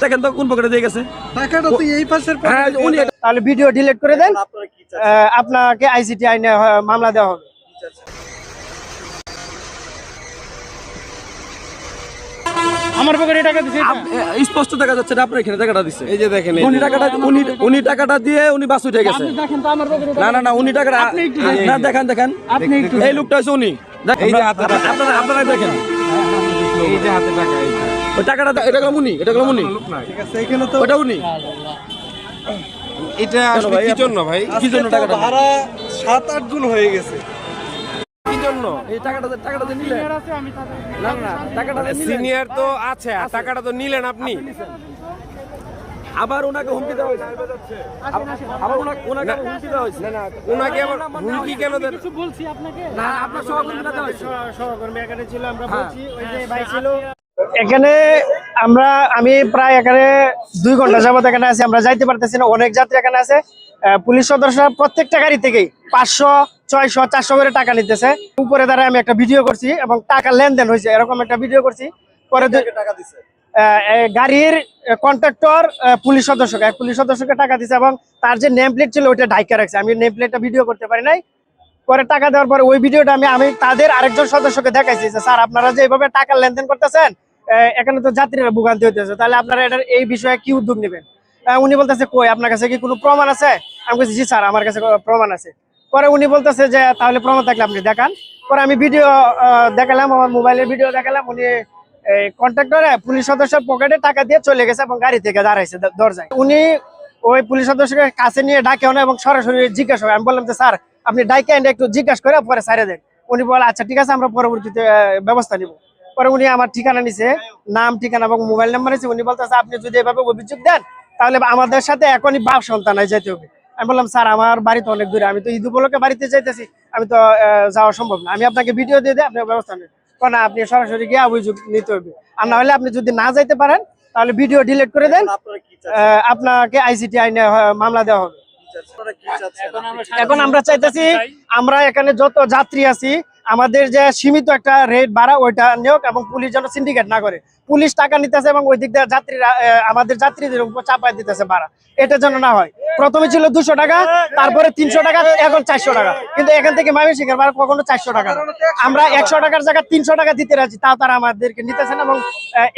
দেখেন তো কোন পকেটে দিয়ে গেছে টাকাটা তো এই পাশের হ্যাঁ উনি তাহলে ভিডিও ডিলিট করে দেন, আপনাকে আইসিটি আইনে মামলা দেওয়া হবে। আমার পকেটে টাকা দিছে স্পষ্ট দেখা যাচ্ছে না আপনার এখানে টাকাটা দিচ্ছে। এই যে দেখেন উনি টাকাটা দিয়ে উনি বাস উঠে গেছে। দেখেন তো আমার পকেটে না উনি টাকাটা না দেখেন আপনি একটু এই লোকটা হচ্ছে উনি। এই যে হাতে আপনারা দেখেন এই যে হাতে টাকা এই ওই টাকাটা এটা গেল উনি ঠিক আছে এখানে তো ওটা উনি এটা আসলে কি জন্য ভাই কি জন্য টাকাটা ভাড়া 7-8 গুণ হয়ে গেছে কি জন্য এই টাকাটা দিয়ে নিলেন না টাকাটা দিয়ে নিলেন সিনিয়র তো আছে আর টাকাটা তো নিলেন আপনি আবার ওনাকে হুমকি দেওয়া হয়েছে আবার ওনাকে হুমকি দেওয়া হয়েছে না ওনাকে আবার হুমকি কেন দেন কিছু বলছি আপনাকে না আপনার সহকর্মীরা দেওয়া হয়েছে সহকর্মী এখানে ছিল, আমরা বলছি ওই যে ভাই ছিল এখানে। আমি প্রায় এখানে 2 ঘন্টা যাবত এখানে আছি, আমরা যাইতে পারতেছি না। অনেক যাত্রী এখানে আছে। পুলিশ সদস্যরা প্রত্যেকটা গাড়ি থেকেই 500, 600, 400 করে টাকা নিতেছে। উপরে দাঁড়ায় আমি একটা ভিডিও করছি এবং টাকা লেনদেন হয়েছে এরকম একটা ভিডিও করছি। পরে টাকা দিছে গাড়ির কন্ট্রাক্টর পুলিশ সদস্যকে টাকা দিছে এবং তার যে নেম প্লেট ছিল ওইটা ঢাইকা রাখছে। আমি নেম প্লেটটা ভিডিও করতে পারি নাই। পরে টাকা দেওয়ার পরে ওই ভিডিওটা আমি তাদের আরেকজন সদস্যকে দেখাইছি যে স্যার আপনারা যে এইভাবে টাকা লেনদেন করতেছেন এখানে তো যাত্রীরা ভোগান্তি হইতেছে, তাহলে আপনারা এটার এই বিষয়ে কি উদ্যোগ নেবেন? উনি বলতেছে কই আপনার কাছে কি কোনো প্রমাণ আছে? আমি বলছি জি স্যার আমার কাছে প্রমাণ আছে। পরে উনি বলতেছে যে তাহলে প্রমাণ থাকলে আপনি দেখান। পরে আমি ভিডিও দেখালাম, আমার মোবাইলের ভিডিও দেখালাম। উনি কন্ট্রাক্টরে পুলিশ সদস্যের পকেটে টাকা দিয়ে চলে গেছে এবং গাড়ি থেকে দাঁড়াইছে দরজায়। উনি ওই পুলিশ সদস্যকে কাছে নিয়ে ডাকেও না এবং সরাসরি জিজ্ঞাসা করে। আমি বললাম যে স্যার আপনি ডাইকে এনে একটু জিজ্ঞাসা করে পরে ছাড়ে দেন। উনি বলে আচ্ছা ঠিক আছে আমরা পরবর্তীতে ব্যবস্থা নিব। পরে উনি আমার ঠিকানা নিছে, নাম ঠিকানা এবং মোবাইল নাম্বার নিছে। উনি বলতেছে আপনি যদি এভাবে অভিযোগ দেন তাহলে আমাদের সাথে এখনই বাপ সন্তানায় যেতে হবে। আমি বললাম স্যার আমার বাড়ি তো অনেক দূরে, আমি তো ঈদ উপলক্ষে বাড়িতে যাইতেছি, আমি তো যাওয়া সম্ভব না। আমি আপনাকে ভিডিও দিয়ে দিই, আপনি ব্যবস্থা নেন। না আপনি সরাসরি গিয়ে অভিযোগ নিতে হবে, আর না হলে আপনি যদি না যাইতে পারেন তাহলে ভিডিও ডিলিট করে দেন, আপনাকে আইসিটি আইনে মামলা দেওয়া হবে। এখন আমরা চাইতেছি আমরা এখানে যত যাত্রী আছি আমাদের যে সীমিত একটা রেট ভাড়া ওইটা নিয়োগ এবং পুলিশ যেন সিন্ডিকেট না করে। পুলিশ টাকা নিতেছে এবং ওই দিক দিয়ে যাত্রীরা আমাদের যাত্রীদের উপর চাপাই দিতেছে ভাড়া, এটা যেন না হয়। প্রথমে ছিল 200 টাকা, তারপরে 300 টাকা, এখন 400 টাকা। কিন্তু এখান থেকে ময়মনসিংহের ভাড়া কখনো 400 টাকা না। আমরা 100 টাকার জায়গায় 300 টাকা দিতে রাজি, তাও তারা আমাদেরকে নিতেছে না এবং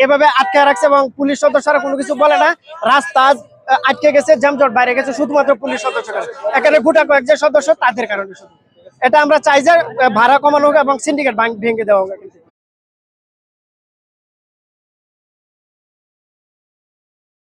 এভাবে আটকে রাখছে এবং পুলিশ সদস্যরা কোনো কিছু বলে না। রাস্তা আটকে গেছে, যানজট বাইরে গেছে শুধুমাত্র পুলিশ সদস্যরা। এখানে গোটা কয়েকজন সদস্য তাদের কারণে শুধু। এটা আমরা চাই যে ভাড়া কমানো হোক এবং সিন্ডিকেট ভেঙে দেওয়া হোক।